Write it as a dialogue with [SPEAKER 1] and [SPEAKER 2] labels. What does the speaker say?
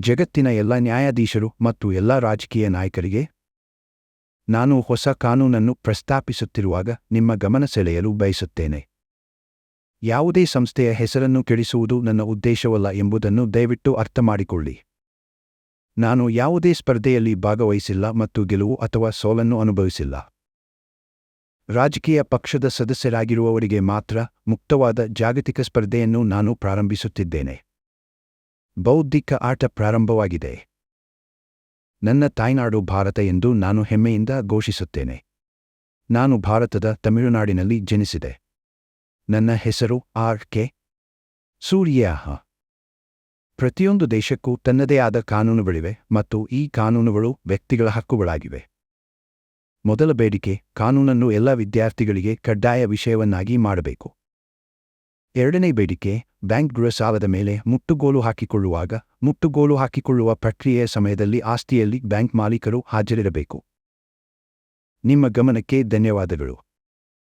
[SPEAKER 1] ಜಗತ್ತಿನ ಎಲ್ಲ ನ್ಯಾಯಾಧೀಶರು ಮತ್ತು ಎಲ್ಲ ರಾಜಕೀಯ ನಾಯಕರಿಗೆ ನಾನು ಹೊಸ ಕಾನೂನನ್ನು ಪ್ರಸ್ತಾಪಿಸುತ್ತಿರುವಾಗ ನಿಮ್ಮ ಗಮನ ಸೆಳೆಯಲು ಬಯಸುತ್ತೇನೆ. ಯಾವುದೇ ಸಂಸ್ಥೆಯ ಹೆಸರನ್ನು ಕೆಡಿಸುವುದು ನನ್ನ ಉದ್ದೇಶವಲ್ಲ ಎಂಬುದನ್ನು ದಯವಿಟ್ಟು ಅರ್ಥಮಾಡಿಕೊಳ್ಳಿ. ನಾನು ಯಾವುದೇ ಸ್ಪರ್ಧೆಯಲ್ಲಿ ಭಾಗವಹಿಸಿಲ್ಲ ಮತ್ತು ಗೆಲುವು ಅಥವಾ ಸೋಲನ್ನು ಅನುಭವಿಸಿಲ್ಲ. ರಾಜಕೀಯ ಪಕ್ಷದ ಸದಸ್ಯರಾಗಿರುವವರಿಗೆ ಮಾತ್ರ ಮುಕ್ತವಾದ ಜಾಗತಿಕ ಸ್ಪರ್ಧೆಯನ್ನು ನಾನು ಪ್ರಾರಂಭಿಸುತ್ತಿದ್ದೇನೆ. ಬೌದ್ಧಿಕ ಆಟ ಪ್ರಾರಂಭವಾಗಿದೆ. ನನ್ನ ತಾಯ್ನಾಡು ಭಾರತ ಎಂದು ನಾನು ಹೆಮ್ಮೆಯಿಂದ ಘೋಷಿಸುತ್ತೇನೆ. ನಾನು ಭಾರತದ ತಮಿಳುನಾಡಿನಲ್ಲಿ ಜನಿಸಿದೆ. ನನ್ನ ಹೆಸರು ಆರ್.ಕೆ. ಸೂರ್ಯ. ಪ್ರತಿಯೊಂದು ದೇಶಕ್ಕೂ ತನ್ನದೇ ಆದ ಕಾನೂನುಗಳಿವೆ ಮತ್ತು ಈ ಕಾನೂನುಗಳು ವ್ಯಕ್ತಿಗಳ ಹಕ್ಕುಗಳಾಗಿವೆ. ಮೊದಲ ಬೇಡಿಕೆ, ಕಾನೂನನ್ನು ಎಲ್ಲ ವಿದ್ಯಾರ್ಥಿಗಳಿಗೆ ಕಡ್ಡಾಯ ವಿಷಯವನ್ನಾಗಿ ಮಾಡಬೇಕು. ಎರಡನೇ ಬೇಡಿಕೆ, ಬ್ಯಾಂಕ್ ಗೃಹ ಸಾಲದ ಮೇಲೆ ಮುಟ್ಟುಗೋಲು ಹಾಕಿಕೊಳ್ಳುವ ಪ್ರಕ್ರಿಯೆಯ ಸಮಯದಲ್ಲಿ ಆಸ್ತಿಯಲ್ಲಿ ಬ್ಯಾಂಕ್ ಮಾಲೀಕರು ಹಾಜರಿರಬೇಕು. ನಿಮ್ಮ ಗಮನಕ್ಕೆ ಧನ್ಯವಾದಗಳು.